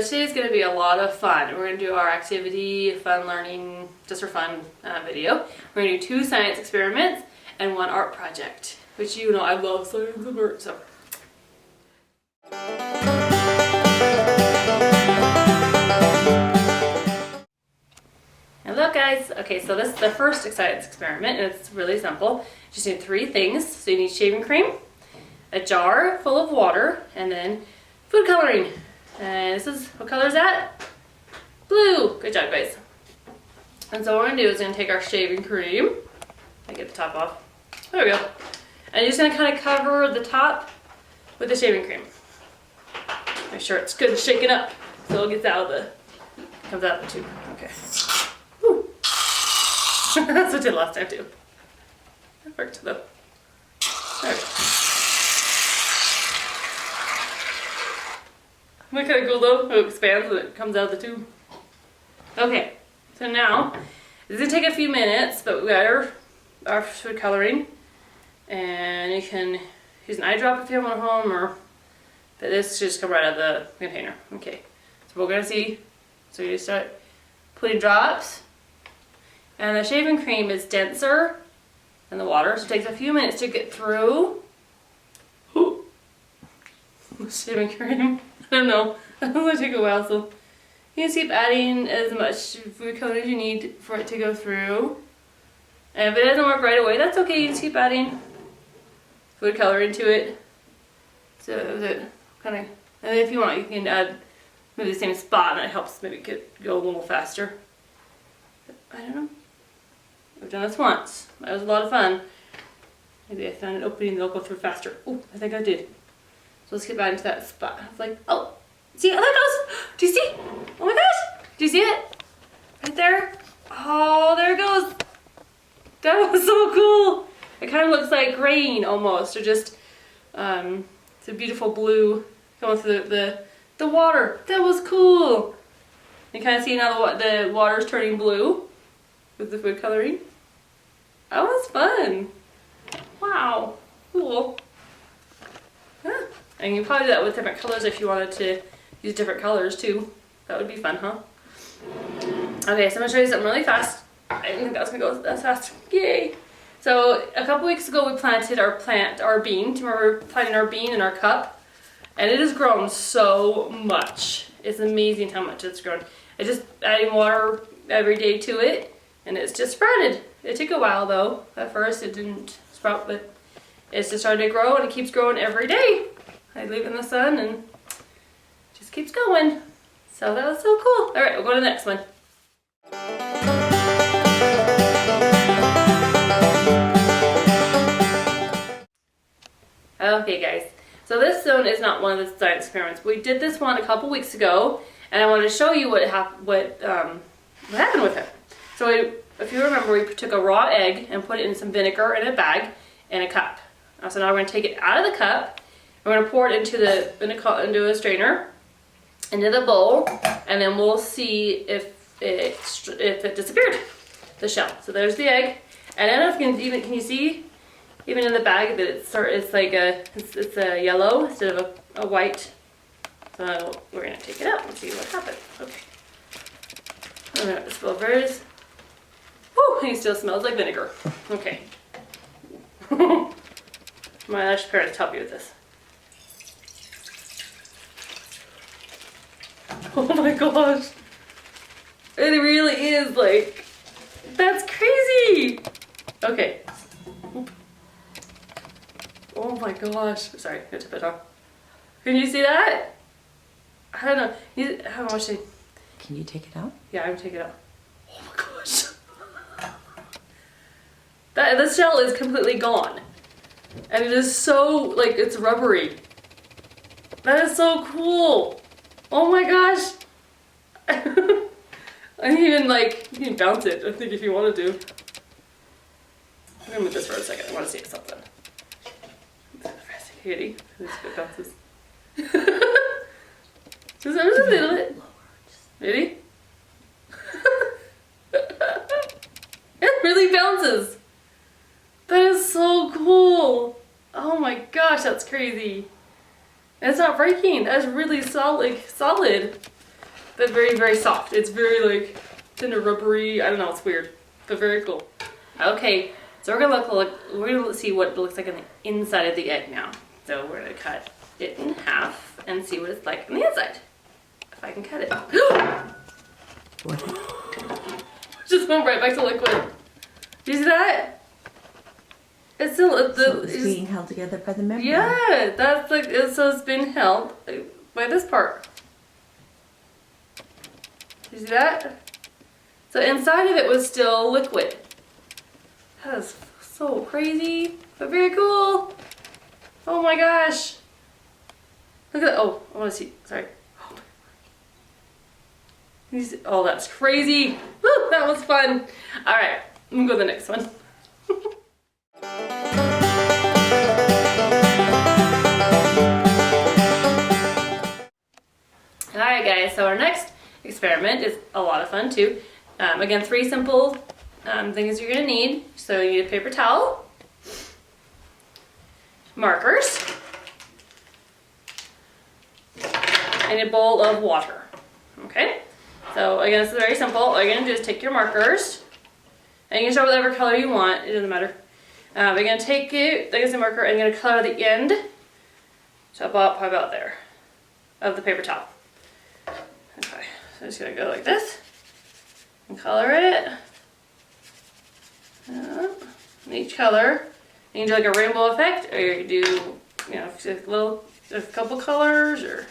today's going to be a lot of fun. We're going to do our activity, fun learning, just for fun video. We're going to do 2 science experiments and 1 art project, which you know I love science and art, so. And look guys, okay, so this is the first science experiment and it's really simple. You just need 3 things. So you need shaving cream, a jar full of water, and then food coloring. And this is, what color is that? Blue. Good job, guys. And so what we're going to do is we're going to take our shaving cream. I get the top off. There we go. And you're just going to kind of cover the top with the shaving cream. Make sure it's good and shaken up so it gets out of the, comes out of the tube. Okay. Whew. That's what I did last time too. That worked though. There we go. Isn't that kind of cool though? How it expands and it comes out of the tube. Okay, so now, this is going to take a few minutes, but we got our food coloring. And you can use an eyedrop if you have one at home, or but this should just come right out of the container. Okay, so we're going to see, so you start putting drops. And the shaving cream is denser than the water, so it takes a few minutes to get through. Ooh. Shaving cream. I don't know. It's going to take a while, so you can keep adding as much food coloring as you need for it to go through. And if it doesn't work right away, that's okay. You just keep adding food coloring to it. So that kind of, and if you want, you can add maybe the same spot, and it helps maybe go a little faster. But I don't know. I've done this once. That was a lot of fun. Maybe I found an opening that'll go through faster. Oh, I think I did. So let's get back into that spot. It's like, oh, see, oh, there it goes. Do you see? Oh my gosh. Do you see it? Right there? Oh, there it goes. That was so cool. It kind of looks like rain almost, or just, it's a beautiful blue going through the water. That was cool. You kind of see now the water's turning blue with the food coloring. That was fun. Wow, cool. Huh. And you can probably do that with different colors if you wanted to use different colors too. That would be fun, huh? Okay, so I'm gonna show you something really fast. I didn't think that was gonna go that fast. Yay! So a couple weeks ago we planted our bean. Do you remember planting our bean in our cup? And it has grown so much. It's amazing how much it's grown. I just adding water every day to it, and it's just sprouted. It took a while though. At first it didn't sprout, but it's just started to grow, and it keeps growing every day. I leave it in the sun and it just keeps going. So that was so cool. All right, we'll go to the next one. Okay guys, so this zone is not one of the science experiments. We did this one a couple weeks ago, and I wanted to show you what happened with it. So if you remember, we took a raw egg and put it in some vinegar in a bag in a cup. So now we're going to take it out of the cup. We're going to pour it into a strainer, into the bowl, and then we'll see if it disappeared, the shell. So there's the egg, and I don't know if you can you see, even in the bag, that it's like it's a yellow instead of a white. So we're going to take it out and see what happens. Okay. I'm going to spill very. Whew, it still smells like vinegar. Okay. My Irish parents help you with this. Oh my gosh. It really is like, that's crazy. Okay. Oop. Oh my gosh. Sorry, I took it off. Can you see that? I don't know. How much? Can you take it out? Yeah, I'm taking it out. Oh my gosh. The shell is completely gone. And it is so, like, it's rubbery. That is so cool. Oh my gosh. I even, like, you can bounce it, I think, if you wanted to. I'm gonna move this for a second. I want to see something. Ready? This it bounces. Just a little bit. Ready? It really bounces. That is so cool. Oh my gosh, that's crazy. And it's not breaking. That's really solid. but very, very soft. It's very like tender, rubbery. I don't know, it's weird, but very cool. Okay, so we're gonna see what it looks like on the inside of the egg now. So we're gonna cut it in half and see what it's like on the inside. If I can cut it. Just went right back to liquid. Do you see that? It's still It's being held together by the membrane. Yeah, that's like so it's been held by this part. You see that? So inside of it was still liquid. That is so crazy, but very cool. Oh my gosh. Look at that. Oh, I want to see. Sorry. Oh, that's crazy. Woo, that was fun. All right, I'm gonna go to the next one. All right, guys, so our next experiment is a lot of fun too. Again, 3 simple things you're gonna need. So you need a paper towel, markers, and a bowl of water. Okay? So again, this is very simple. All you're gonna do is take your markers, and you can start with whatever color you want. It doesn't matter. We're gonna take it, like a marker, and you're gonna color the end. So probably about there of the paper towel. Okay, so I'm just gonna go like this and color it. And each color, you can do like a rainbow effect, or you can do, you know, just a couple colors, or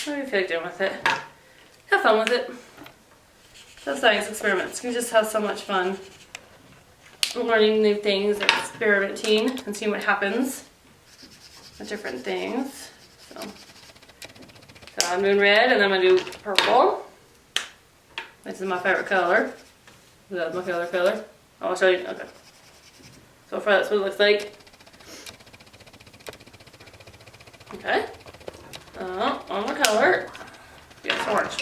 what do you feel like doing with it? Have fun with it. Those science experiments. You can just have so much fun learning new things and experimenting and seeing what happens with different things. So I'm doing red, and then I'm gonna do purple. This is my favorite color. That's my favorite color. Oh, I'll show you. Okay. So far, that's what it looks like. Okay. On the color. Yes, orange.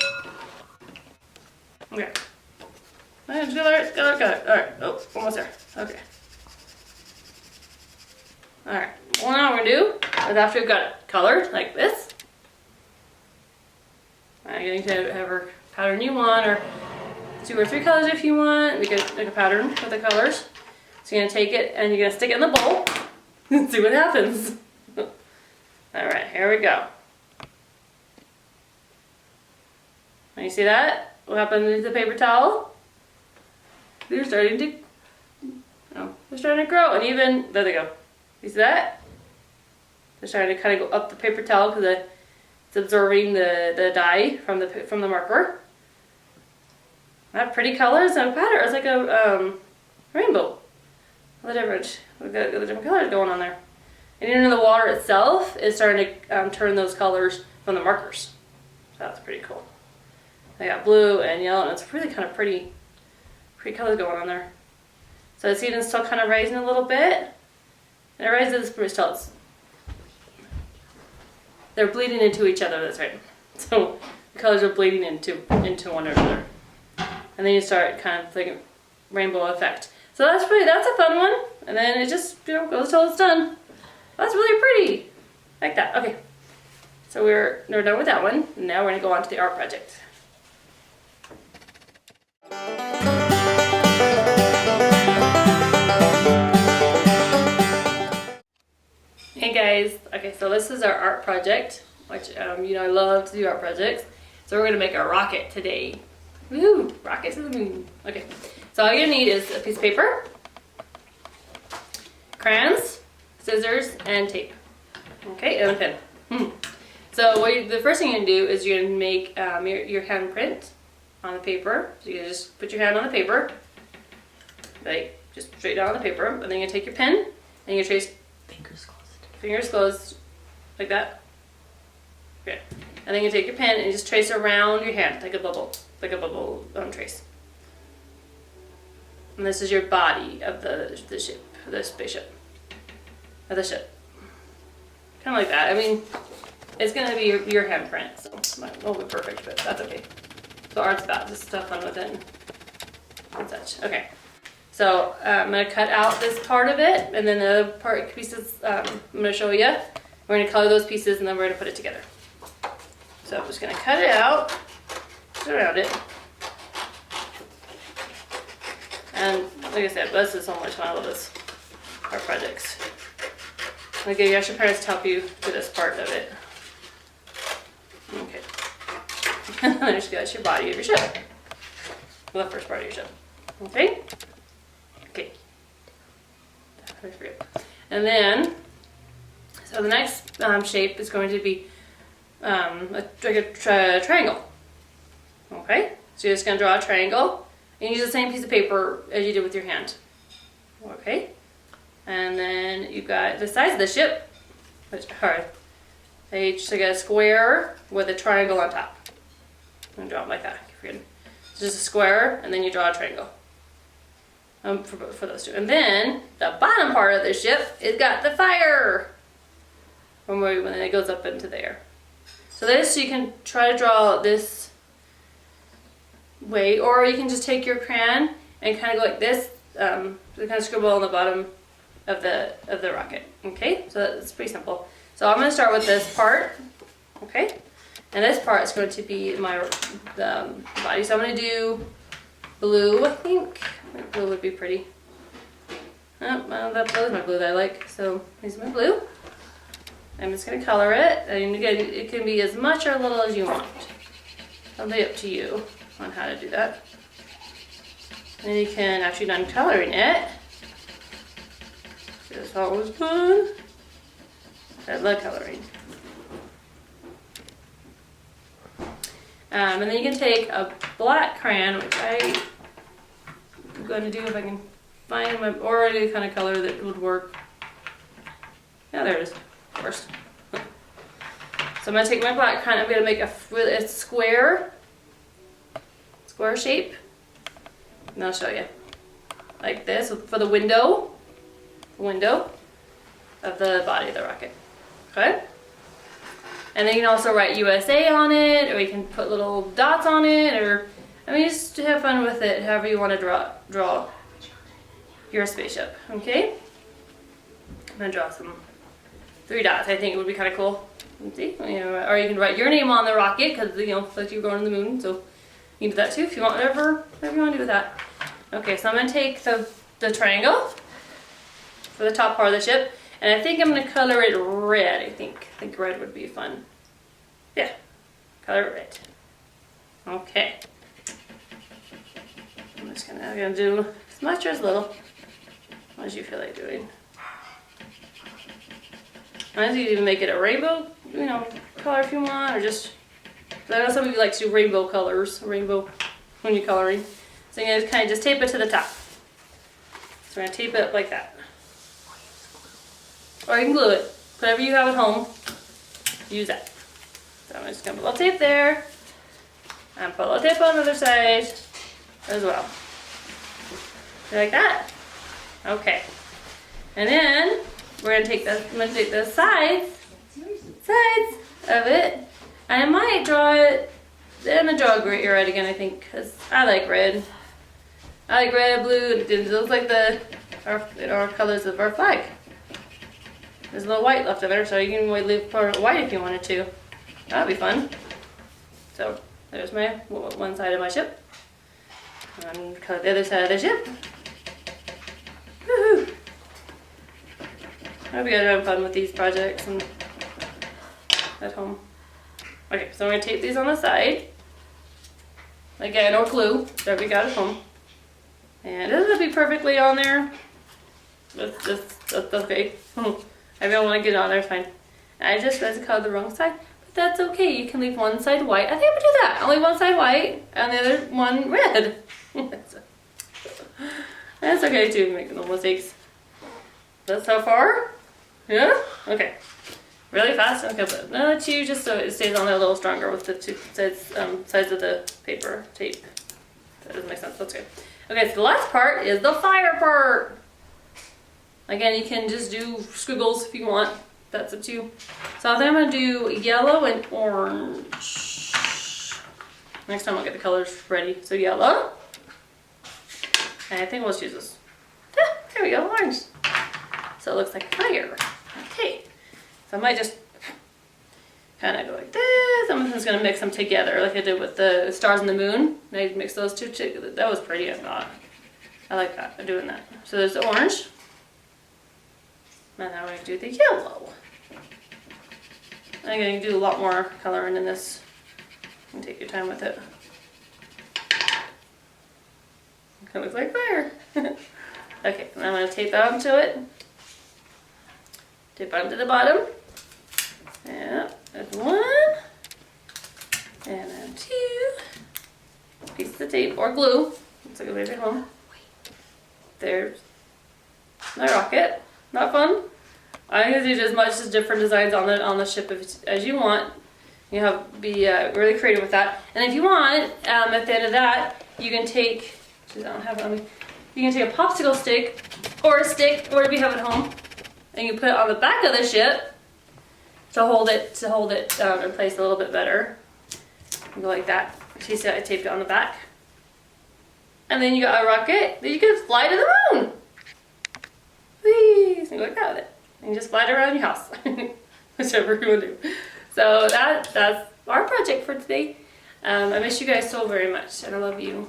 Okay. Color. Alright. Oh, almost there. Okay. Alright. Well, now we're gonna do is after we've got it colored like this. You can have whatever pattern you want, or 2 or 3 colors if you want. Make a pattern with the colors. So you're gonna take it and you're gonna stick it in the bowl and see what happens. Alright, here we go. And you see that? What happened to the paper towel? They're starting to grow, and even, there they go. You see that? They're starting to kind of go up the paper towel because it's absorbing the dye from the marker. That pretty colors and pattern. It's like a rainbow. The different colors going on there. And even the water itself is starting to turn those colors from the markers. So that's pretty cool. I got blue and yellow, and it's really kind of pretty colors going on there. So the seed is still kind of rising a little bit. And it rises pretty still. They're bleeding into each other, that's right. So the colors are bleeding into one another. And then you start kind of like a rainbow effect. So that's a fun one. And then it just, goes till it's done. That's really pretty. Like that. Okay. So we're done with that one. Now we're gonna go on to the art project. Hey guys, okay, so this is our art project, which I love to do art projects. So we're gonna make a rocket today. Woo! Rocket to the moon. Okay, so all you're gonna need is a piece of paper, crayons, scissors, and tape. Okay, and a pen. So the first thing you're gonna do is you're gonna make your handprint on the paper. So you just put your hand on the paper, like just straight down on the paper, and then you're gonna take your pen and you trace. Fingers closed, like that. Okay. And then you take your pen and you just trace around your hand, like a bubble trace. And this is your body of the ship, the spaceship, of the ship. Kind of like that. I mean, it's gonna be your handprint, so it won't be perfect, but that's okay. So art's about just stuff fun with it and such. Okay. So I'm going to cut out this part of it, and then the other pieces I'm going to show you. We're going to color those pieces, and then we're going to put it together. So So I'm just gonna cut it out, around it. And like I said, this is so much fun. I love this, our projects. Like, you ask your parents to help you do this part of it. Okay. There's your body of your ship. Well, the first part of your ship. Okay? Okay. And then, so the next shape is going to be like a triangle. Okay? So you're just going to draw a triangle and use the same piece of paper as you did with your hand. Okay? And then you've got the sides of the ship, which are each like a square with a triangle on top. And draw them like that. It's just a square, and then you draw a triangle for those two. And then the bottom part of the ship, it's got the fire when it goes up into the air. So this, you can try to draw this way, or you can just take your crayon and kind of go like this, kind of scribble on the bottom of the rocket. Okay, so that's pretty simple. So I'm going to start with this part. Okay, and this part is going to be my body. So I'm going to do blue. I think blue would be pretty. Oh, well, that is my blue that I like. So here's my blue. I'm just going to color it, and again, it can be as much or little as you want. It'll be up to you on how to do that. And you can, after you're done coloring it, this is always fun. I love coloring. And then you can take a black crayon, which I'm going to do if I can find my already kind of color that would work. Yeah, there it is. First. So I'm going to take my black crayon. I'm going to make a square shape. And I'll show you. Like this for the window of the body of the rocket. Okay? And then you can also write USA on it, or you can put little dots on it, or, I mean, just have fun with it, however you want to draw your spaceship. Okay? I'm going to draw 3 dots. I think it would be kind of cool. Let's see? You know, or you can write your name on the rocket, because, you know, like you're going to the moon, so you can do that too if you want, whatever you want to do with that. Okay, so I'm going to take the triangle for the top part of the ship, and I think I'm going to color it red. I think red would be fun. Yeah, color it red. Okay. I'm just going to do as much or as little as you feel like doing. I think you can even make it a rainbow, you know, color if you want, or just, I know some of you like to do rainbow colors, rainbow when you're coloring. So you're going to kind of just tape it to the top. So we're going to tape it up like that. Or you can glue it. Whatever you have at home, use that. So I'm just going to put a little tape there. And put a little tape on the other side as well. Like that. Okay. And then we're going to take the sides of it. And I might draw it. I'm going to draw a red again, I think, because I like red. I like red, blue, and it looks like our colors of our flag. There's a little white left of it, so you can leave for white if you wanted to. That'd be fun. So there's my one side of my ship. And color the other side of the ship. Woohoo! I hope you guys are having fun with these projects and at home. Okay, so I'm going to tape these on the side. Again, or glue, whatever you got at home. And it doesn't have to be perfectly on there. That's okay. If you don't want to get it on there, it's fine. I just realized I colored the wrong side, but that's okay. You can leave one side white. I think I'm going to do that. I'll leave one side white and the other one red. That's okay too, making no mistakes. That's how far? Yeah? Okay. Really fast? Okay, but I'll let you just so it stays on there a little stronger with the two sides of the paper tape. That doesn't make sense. That's good. Okay, so the last part is the fire part. Again, you can just do squiggles if you want. That's up to you. So I think I'm going to do yellow and orange. Next time I'll get the colors ready. So yellow. And I think we'll just use this. Yeah, there we go, orange. So it looks like fire. Okay. So I might just kind of go like this. I'm just gonna mix them together like I did with the stars and the moon. I mixed those two together. That was pretty, I thought. I like that, I'm doing that. So there's the orange. And now we do the yellow. I'm gonna do a lot more coloring in this. You can take your time with it. It looks like fire. Okay, and I'm gonna tape that onto it. Tape onto the bottom. Yeah, there's one. And then two. Pieces of tape or glue. Looks like a baby at home. There's my rocket. Not fun. I'm gonna do as much as different designs on the ship as you want. You have be really creative with that. And if you want, at the end of that, you can take. I don't have it on me. You can take a popsicle stick or a stick, whatever you have at home, and you put it on the back of the ship to hold it in place a little bit better. You go like that. See, I taped it on the back, and then you got a rocket that you can fly to the moon. Whee! So you go like that with it. And you just fly it around your house. Whichever you want to do. So that's our project for today. I miss you guys so very much, and I love you.